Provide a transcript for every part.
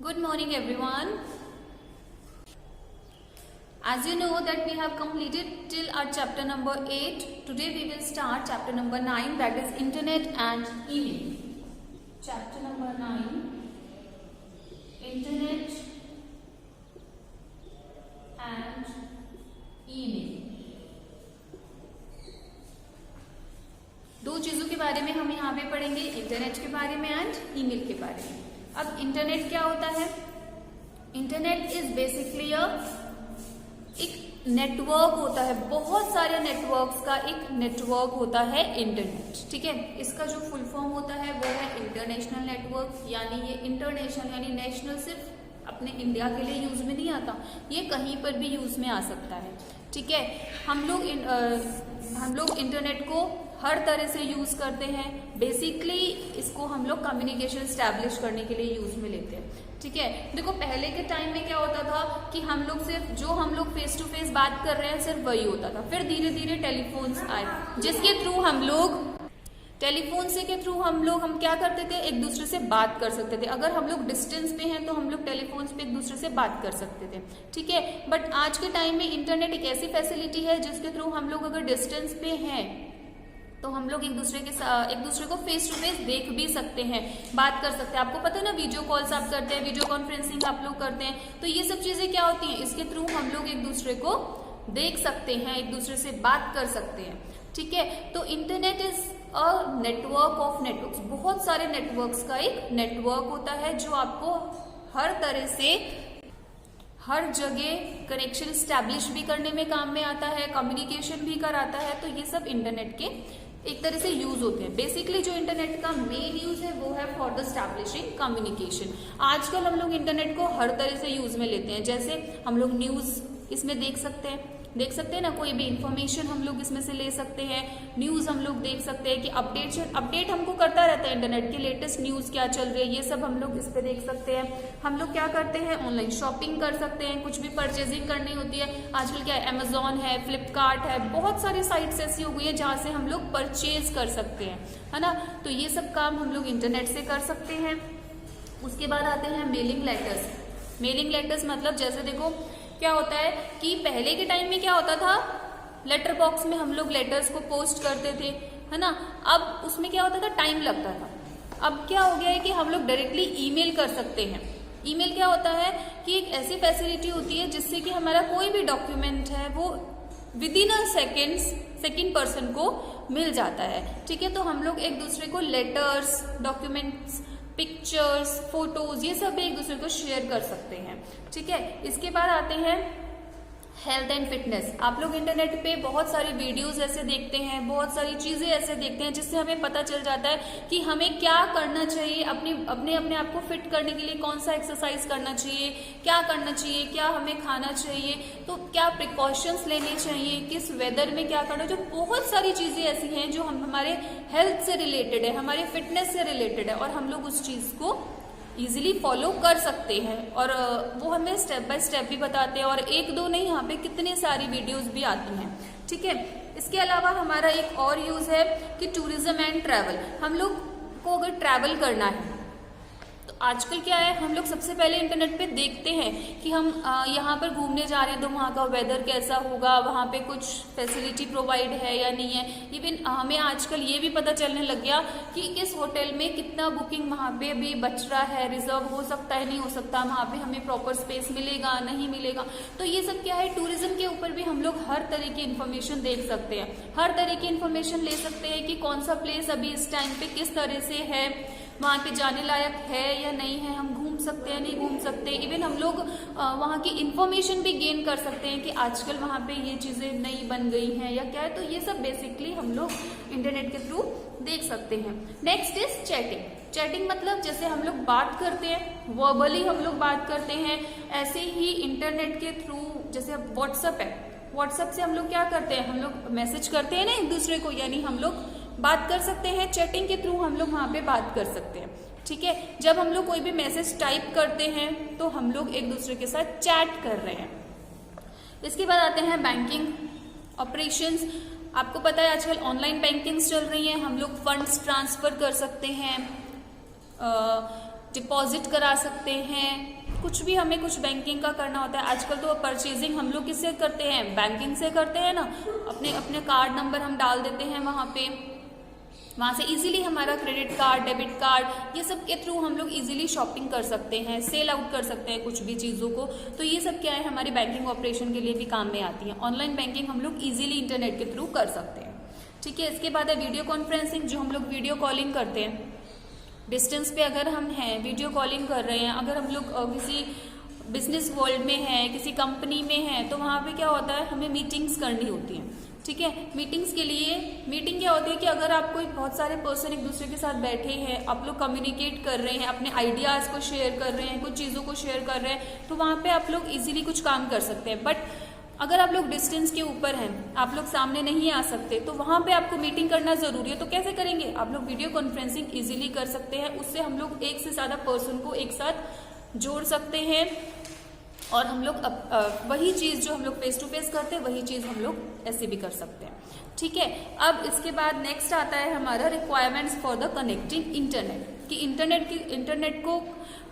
Good morning everyone. As you know that we have completed till our chapter number 8. Today we will start chapter number 9, that is internet and email. Chapter number 9, internet and email. दो चीजों के बारे में हम यहाँ पे पढ़ेंगे, internet के बारे में एंड ईमेल के बारे में। अब इंटरनेट क्या होता है? इंटरनेट इज बेसिकली एक नेटवर्क होता है, बहुत सारे नेटवर्क्स का एक नेटवर्क होता है इंटरनेट। ठीक है, इसका जो फुल फॉर्म होता है वो है इंटरनेशनल नेटवर्क, यानी ये इंटरनेशनल यानी नेशनल सिर्फ अपने इंडिया के लिए यूज में नहीं आता, ये कहीं पर भी यूज में आ सकता है। ठीक है, हम लोग इंटरनेट को हर तरह से यूज करते हैं। बेसिकली इसको हम लोग कम्युनिकेशन स्टैब्लिश करने के लिए यूज में लेते हैं। ठीक है, देखो पहले के टाइम में क्या होता था कि हम लोग फेस टू फेस बात कर रहे हैं सिर्फ वही होता था। फिर धीरे धीरे टेलीफोन्स आए, जिसके थ्रू हम क्या करते थे, एक दूसरे से बात कर सकते थे। अगर हम लोग डिस्टेंस पे हैं तो हम लोग टेलीफोन्स पे एक दूसरे से बात कर सकते थे। ठीक है, बट आज के टाइम में इंटरनेट एक ऐसी फैसिलिटी है जिसके थ्रू हम लोग अगर डिस्टेंस पे हैं तो हम लोग एक दूसरे को फेस टू फेस देख भी सकते हैं, बात कर सकते हैं। आपको पता है ना, वीडियो कॉल्स आप करते हैं, वीडियो कॉन्फ्रेंसिंग आप लोग करते हैं, तो ये सब चीजें क्या होती हैं, इसके थ्रू हम लोग एक दूसरे को देख सकते हैं, एक दूसरे से बात कर सकते हैं। ठीक है, तो internet is a network of networks, बहुत सारे नेटवर्क्स का एक नेटवर्क होता है जो आपको हर तरह से हर जगह कनेक्शन स्टैब्लिश भी करने में काम में आता है, कम्युनिकेशन भी कराता है। तो ये सब इंटरनेट के एक तरह से यूज होते हैं। बेसिकली जो इंटरनेट का मेन यूज है वो है फॉर द स्टैब्लिशिंग कम्युनिकेशन। आजकल हम लोग इंटरनेट को हर तरह से यूज में लेते हैं, जैसे हम लोग न्यूज इसमें देख सकते हैं ना, कोई भी इंफॉर्मेशन हम लोग इसमें से ले सकते हैं। न्यूज हम लोग देख सकते हैं कि अपडेट हमको करता रहता है इंटरनेट की, लेटेस्ट न्यूज क्या चल रही है ये सब हम लोग इस पे देख सकते हैं। हम लोग क्या करते हैं, ऑनलाइन शॉपिंग कर सकते हैं, कुछ भी परचेजिंग करनी होती है। आजकल क्या है, अमेजोन है, फ्लिपकार्ट है, बहुत सारी साइट्स ऐसी हो गई है जहाँ से हम लोग परचेज कर सकते हैं, है ना। तो ये सब काम हम लोग इंटरनेट से कर सकते हैं। उसके बाद आते हैं मेलिंग लेटर्स मतलब जैसे देखो क्या होता है कि पहले के टाइम में क्या होता था, लेटर बॉक्स में हम लोग लेटर्स को पोस्ट करते थे, है ना। अब उसमें क्या होता था, टाइम लगता था। अब क्या हो गया है कि हम लोग डायरेक्टली ईमेल कर सकते हैं। ईमेल क्या होता है कि एक ऐसी फैसिलिटी होती है जिससे कि हमारा कोई भी डॉक्यूमेंट है वो with in a second person को मिल जाता है। ठीक है, तो हम लोग एक दूसरे को लेटर्स, डॉक्यूमेंट्स, पिक्चर्स, फोटोज, ये सब एक दूसरे को शेयर कर सकते हैं। ठीक है, इसके बाद आते हैं हेल्थ एंड फिटनेस। आप लोग इंटरनेट पे बहुत सारे वीडियोस ऐसे देखते हैं, बहुत सारी चीजें ऐसे देखते हैं जिससे हमें पता चल जाता है कि हमें क्या करना चाहिए, अपने आप को फिट करने के लिए कौन सा एक्सरसाइज करना चाहिए, क्या करना चाहिए, क्या हमें खाना चाहिए, तो क्या प्रिकॉशंस लेने चाहिए, किस वेदर में क्या करना। जो बहुत सारी चीजें ऐसी हैं जो हमारे हेल्थ से रिलेटेड है, हमारे फिटनेस से रिलेटेड है, और हम लोग उस चीज को इजीली फॉलो कर सकते हैं, और वो हमें स्टेप बाय स्टेप भी बताते हैं। और एक दो नहीं, यहाँ पे कितनी सारी वीडियोस भी आती हैं। ठीक है, इसके अलावा हमारा एक और यूज है कि टूरिज्म एंड ट्रैवल। हम लोग को अगर ट्रैवल करना है तो आजकल क्या है, हम लोग सबसे पहले इंटरनेट पे देखते हैं कि हम यहाँ पर घूमने जा रहे हैं तो वहाँ का वेदर कैसा होगा, वहाँ पे कुछ फैसिलिटी प्रोवाइड है या नहीं है। इवन हमें आजकल ये भी पता चलने लग गया कि इस होटल में कितना बुकिंग वहाँ पे अभी बच रहा है, रिजर्व हो सकता है, नहीं हो सकता, वहाँ पे हमें प्रॉपर स्पेस मिलेगा नहीं मिलेगा। तो ये सब क्या है, टूरिज्म के ऊपर भी हम लोग हर तरह की इन्फॉर्मेशन देख सकते हैं, हर तरह की इन्फॉर्मेशन ले सकते हैं कि कौन सा प्लेस अभी इस टाइम पे किस तरह से है, वहाँ पे जाने लायक है या नहीं है, हम घूम सकते हैं नहीं घूम सकते। इवन हम लोग वहाँ की इंफॉर्मेशन भी गेन कर सकते हैं कि आजकल वहाँ पे ये चीजें नई बन गई हैं या क्या है। तो ये सब बेसिकली हम लोग इंटरनेट के थ्रू देख सकते हैं। नेक्स्ट इज चैटिंग मतलब जैसे हम लोग बात करते हैं, वर्बली हम लोग बात करते हैं, ऐसे ही इंटरनेट के थ्रू जैसे व्हाट्सएप है, व्हाट्सएप से हम लोग क्या करते हैं, हम लोग मैसेज करते हैं ना एक दूसरे को, यानी हम लोग बात कर सकते हैं। चैटिंग के थ्रू हम लोग वहां पे बात कर सकते हैं। ठीक है, जब हम लोग कोई भी मैसेज टाइप करते हैं तो हम लोग एक दूसरे के साथ चैट कर रहे हैं। इसके बाद आते हैं बैंकिंग ऑपरेशंस। आपको पता है आजकल ऑनलाइन बैंकिंग चल रही है, हम लोग फंड्स ट्रांसफर कर सकते हैं, डिपॉजिट करा सकते हैं, कुछ भी हमें कुछ बैंकिंग का करना होता है। आजकल तो परचेजिंग हम लोग किससे करते हैं, बैंकिंग से करते हैं ना। अपने अपने कार्ड नंबर हम डाल देते हैं वहाँ पे, वहाँ से इजीली हमारा क्रेडिट कार्ड, डेबिट कार्ड, ये सब के थ्रू हम लोग इजीली शॉपिंग कर सकते हैं, सेल आउट कर सकते हैं कुछ भी चीज़ों को। तो ये सब क्या है, हमारी बैंकिंग ऑपरेशन के लिए भी काम में आती है। ऑनलाइन बैंकिंग हम लोग इजीली इंटरनेट के थ्रू कर सकते हैं, ठीक है। इसके बाद है वीडियो कॉन्फ्रेंसिंग, जो हम लोग वीडियो कॉलिंग करते हैं। डिस्टेंस पे अगर हम हैं, वीडियो कॉलिंग कर रहे हैं, अगर हम लोग किसी बिजनेस वर्ल्ड में हैं, किसी कंपनी में हैं, तो वहाँ पे क्या होता है, हमें मीटिंग्स करनी होती हैं, ठीक है। मीटिंग्स के लिए मीटिंग क्या होती है कि अगर आप कोई बहुत सारे पर्सन एक दूसरे के साथ बैठे हैं, आप लोग कम्युनिकेट कर रहे हैं, अपने आइडियाज़ को शेयर कर रहे हैं, कुछ चीज़ों को शेयर कर रहे हैं, तो वहाँ पे आप लोग इजीली कुछ काम कर सकते हैं। बट अगर आप लोग डिस्टेंस के ऊपर हैं, आप लोग सामने नहीं आ सकते, तो वहाँ पे आपको मीटिंग करना जरूरी है। तो कैसे करेंगे, आप लोग वीडियो कॉन्फ्रेंसिंग इजीली कर सकते हैं। उससे हम लोग एक से ज़्यादा पर्सन को एक साथ जोड़ सकते हैं, और हम लोग वही चीज़ जो हम लोग फेस टू फेस करते हैं, वही चीज़ हम लोग ऐसे भी कर सकते हैं, ठीक है। अब इसके बाद नेक्स्ट आता है हमारा requirements for the connecting internet, कि इंटरनेट को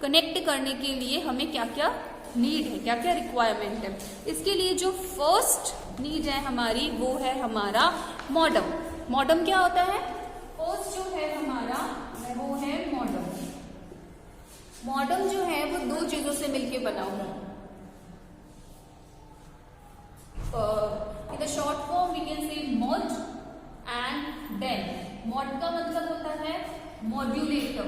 कनेक्ट करने के लिए हमें क्या क्या नीड है, क्या क्या रिक्वायरमेंट है। इसके लिए जो फर्स्ट नीड है हमारी, वो है हमारा मॉडम। मॉडम क्या होता है, फर्स्ट जो है हमारा वो है मॉडम। मॉडम जो है वो दो चीजों से मिलके बना हुआ है। in the short form we can say mod and dem। mod का मतलब होता है मॉड्यूलेटर,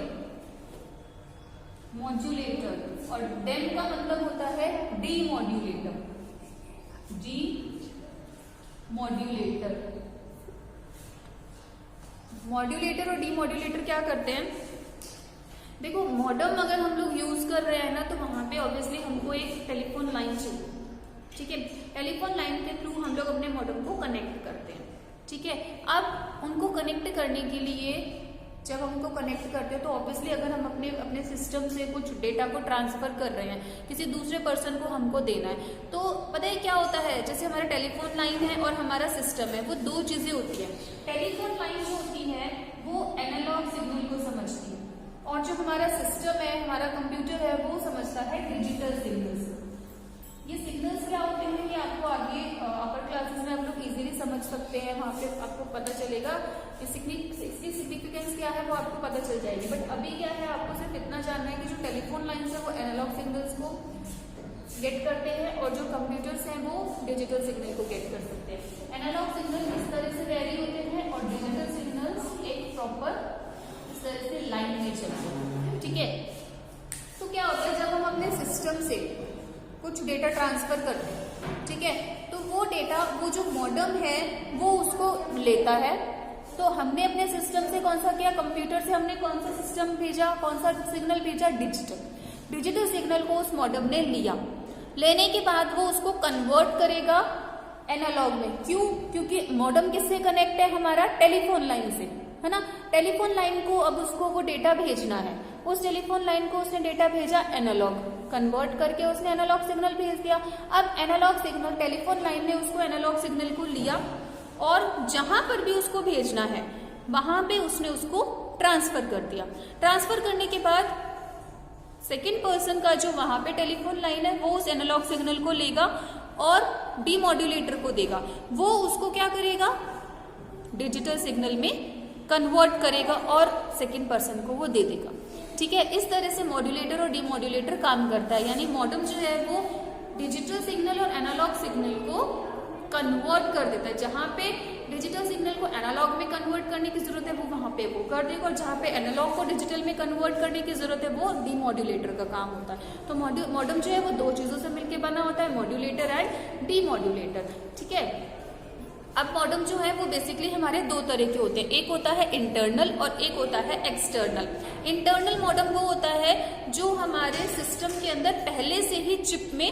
और dem का मतलब होता है डीमॉड्यूलेटर, मॉड्यूलेटर और डीमॉड्यूलेटर क्या करते हैं, देखो मॉडम अगर हम लोग यूज कर रहे हैं ना, तो वहां पे ऑब्वियसली हमको एक टेलीफोन लाइन चाहिए, ठीक है। टेलीफोन लाइन के थ्रू हम लोग अपने मॉडम को कनेक्ट करते हैं, ठीक है। अब उनको कनेक्ट करने के लिए जब हम उनको कनेक्ट करते हैं, तो ऑब्वियसली अगर हम अपने सिस्टम से कुछ डेटा को ट्रांसफर कर रहे हैं, किसी दूसरे पर्सन को हमको देना है, तो पता है क्या होता है, जैसे हमारा टेलीफोन लाइन है और हमारा सिस्टम है, वो दो चीजें होती है। टेलीफोन लाइन जो होती है वो एनालॉग सिग्नल को समझती है, और जो हमारा सिस्टम है, हमारा कंप्यूटर है, वो समझता है डिजिटल सिग्नल्स। ये सिग्नल्स क्या होते हैं कि आपको आगे अपर क्लासेस में आप लोग इजीली समझ सकते हैं, वहाँ पे आपको पता चलेगा कि इसकी सिग्निफिकेंस क्या है, वो आपको पता चल जाएगी। बट अभी क्या है, आपको सिर्फ इतना जानना है कि जो टेलीफोन लाइन है वो एनालॉग सिग्नल्स को गेट करते हैं, और जो कंप्यूटर्स हैं वो डिजिटल सिग्नल को गेट कर सकते हैं। एनालॉग सिग्नल इस तरह से वेरी होते हैं, और डिजिटल सिग्नल्स एक प्रॉपर इस तरह से लाइन में चलते हैं, ठीक है। तो क्या होता है, जब हम अपने सिस्टम से कुछ डेटा ट्रांसफर करते हैं, ठीक है, तो वो डेटा, वो जो मॉडम है वो उसको लेता है। तो हमने अपने सिस्टम से कौन सा किया, कंप्यूटर से हमने कौन सा सिस्टम भेजा, कौन सा सिग्नल भेजा, डिजिटल सिग्नल को उस मॉडम ने लिया। लेने के बाद वो उसको कन्वर्ट करेगा एनालॉग में। क्यों, क्योंकि मॉडम किससे कनेक्ट है, हमारा टेलीफोन लाइन से, है ना। टेलीफोन लाइन को अब उसको वो डेटा भेजना है, उस टेलीफोन लाइन को उसने डेटा भेजा एनालॉग, कन्वर्ट करके उसने एनालॉग सिग्नल भेज दिया। अब एनालॉग सिग्नल, टेलीफोन लाइन ने उसको एनालॉग सिग्नल को लिया, और जहां पर भी उसको भेजना है वहां पे उसने उसको ट्रांसफर कर दिया। ट्रांसफर करने के बाद सेकेंड पर्सन का जो वहां पे टेलीफोन लाइन है, वो उस एनालॉग सिग्नल को लेगा और डीमॉड्यूलेटर को देगा। वो उसको क्या करेगा, डिजिटल सिग्नल में कन्वर्ट करेगा और सेकेंड पर्सन को वो दे देगा, ठीक है। इस तरह से मॉड्यूलेटर और डीमॉड्यूलेटर काम करता है। यानी मॉडम जो है वो डिजिटल सिग्नल और एनालॉग सिग्नल को कन्वर्ट कर देता है। जहां पे डिजिटल सिग्नल को एनालॉग में कन्वर्ट करने की जरूरत है, वो वहां पे वो कर देगा, और जहां पे एनालॉग को डिजिटल में कन्वर्ट करने की जरूरत है, वो डीमॉड्यूलेटर का काम होता है। तो मॉडम जो है वो दो चीजों से मिलकर बना होता है, मॉड्यूलेटर एंड डीमॉड्यूलेटर, ठीक है। अब मॉडम जो है वो बेसिकली हमारे दो तरह के होते हैं, एक होता है इंटरनल और एक होता है एक्सटर्नल। इंटरनल मॉडम वो होता है जो हमारे सिस्टम के अंदर पहले से ही चिप में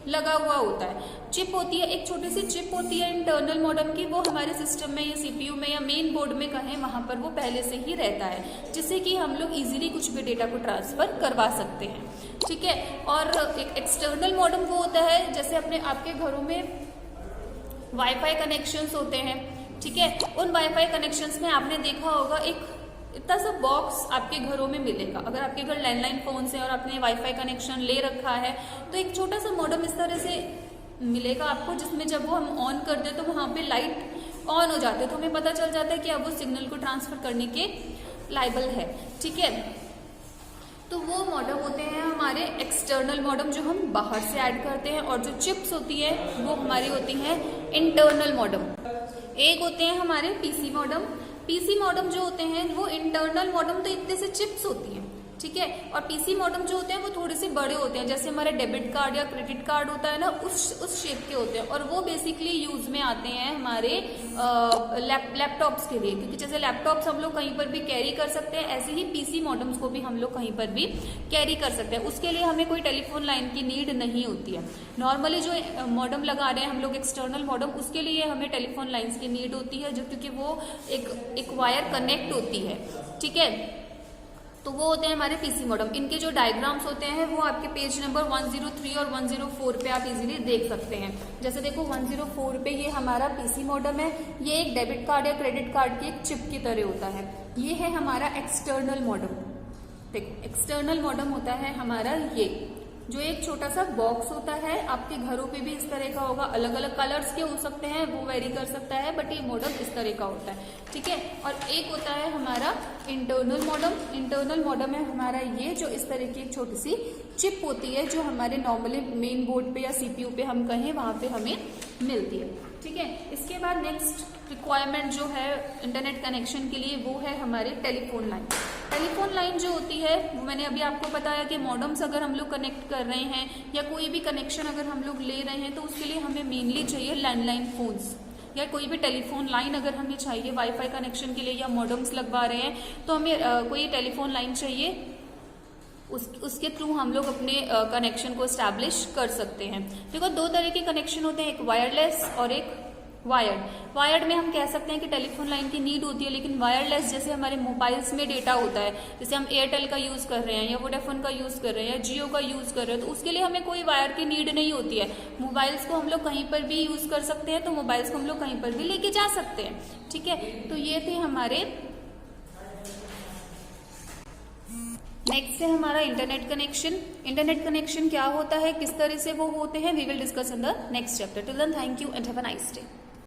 लगा हुआ होता है। चिप होती है, एक छोटी सी चिप होती है इंटरनल मॉडम की, वो हमारे सिस्टम में या सीपीयू में या मेन बोर्ड में कहें, वहां पर वो पहले से ही रहता है, जिससे कि हम लोग इजीली कुछ भी डेटा को ट्रांसफर करवा सकते हैं, ठीक है। और एक एक्सटर्नल मॉडम वो होता है, जैसे अपने आपके घरों में वाईफाई कनेक्शंस होते हैं, ठीक है। उन वाईफाई कनेक्शंस में आपने देखा होगा एक इतना सा बॉक्स आपके घरों में मिलेगा। अगर आपके घर लैंडलाइन फोन है और आपने वाईफाई कनेक्शन ले रखा है तो एक छोटा सा मॉडेम इस तरह से मिलेगा आपको, जिसमें जब वो हम ऑन कर दे तो वहां पे लाइट ऑन हो जाते हैं, तो हमें पता चल जाता है कि अब वो सिग्नल को ट्रांसफर करने के लायबल है। ठीक है, तो वो मॉडेम होते हैं हमारे एक्सटर्नल मॉडेम जो हम बाहर से ऐड करते हैं, और जो चिप्स होती है वो हमारी होती हैं इंटरनल मॉडेम। एक होते हैं हमारे पीसी मॉडेम। पीसी मॉडेम जो होते हैं वो इंटरनल मॉडेम तो इतने से चिप्स होती हैं, ठीक है, और पीसी मॉडेम जो होते हैं वो थोड़े से बड़े होते हैं, जैसे हमारे डेबिट कार्ड या क्रेडिट कार्ड होता है ना, उस शेप के होते हैं, और वो बेसिकली यूज में आते हैं हमारे लैपटॉप्स के लिए, क्योंकि जैसे लैपटॉप्स हम लोग कहीं पर भी कैरी कर सकते हैं, ऐसे ही पीसी मॉडेम्स को भी हम लोग कहीं पर भी कैरी कर सकते हैं। उसके लिए हमें कोई टेलीफोन लाइन की नीड नहीं होती है। नॉर्मली जो मॉडेम लगा रहे हैं हम लोग एक्सटर्नल मॉडेम, उसके लिए हमें टेलीफोन लाइन्स की नीड होती है, जो क्योंकि वो एक वायर कनेक्ट होती है। ठीक है, तो वो होते हैं हमारे पीसी मॉडेम। इनके जो डायग्राम्स होते हैं वो आपके पेज नंबर 103 और 104 पे आप इजीली देख सकते हैं। जैसे देखो 104 पे ये हमारा पीसी मॉडेम है, ये एक डेबिट कार्ड या क्रेडिट कार्ड की एक चिप की तरह होता है। ये है हमारा एक्सटर्नल मॉडेम। देखो एक्सटर्नल मॉडेम होता है हमारा ये, जो एक छोटा सा बॉक्स होता है, आपके घरों पे भी इस तरह का होगा, अलग अलग कलर्स के हो सकते हैं, वो वेरी कर सकता है, बट ये मॉडेम इस तरह का होता है। ठीक है, और एक होता है हमारा इंटरनल मॉडेम। इंटरनल मॉडेम है हमारा ये, जो इस तरह की एक छोटी सी चिप होती है, जो हमारे नॉर्मली मेन बोर्ड पे या सीपीयू पे हम कहें वहां पे हमें मिलती है। ठीक है, इसके बाद नेक्स्ट रिक्वायरमेंट जो है इंटरनेट कनेक्शन के लिए वो है हमारे टेलीफोन लाइन। टेलीफोन लाइन जो होती है वो मैंने अभी आपको बताया कि मॉडेम्स अगर हम लोग कनेक्ट कर रहे हैं या कोई भी कनेक्शन अगर हम लोग ले रहे हैं तो उसके लिए हमें मेनली चाहिए लैंडलाइन फोन्स, या कोई भी टेलीफोन लाइन अगर हमें चाहिए वाईफाई कनेक्शन के लिए या मॉडेम्स लगवा रहे हैं तो हमें कोई टेलीफोन लाइन चाहिए, उसके थ्रू हम लोग अपने कनेक्शन को एस्टैब्लिश कर सकते हैं। देखो दो तरह के कनेक्शन होते हैं, एक वायरलेस और एक वायर्ड। वायर्ड में हम कह सकते हैं कि टेलीफोन लाइन की नीड होती है, लेकिन वायरलेस जैसे हमारे मोबाइल्स में डेटा होता है, जैसे हम एयरटेल का यूज कर रहे हैं या वोडाफोन का यूज कर रहे हैं या जियो का यूज कर रहे हैं, तो उसके लिए हमें कोई वायर की नीड नहीं होती है। मोबाइल्स को हम लोग कहीं पर भी यूज कर सकते हैं, तो मोबाइल्स को हम लोग कहीं पर भी लेके जा सकते हैं। ठीक है, तो ये थे हमारे। नेक्स्ट है हमारा इंटरनेट कनेक्शन। इंटरनेट कनेक्शन क्या होता है, किस तरह से वो होते हैं, we will discuss in the next chapter. Till then thank you and have a nice day.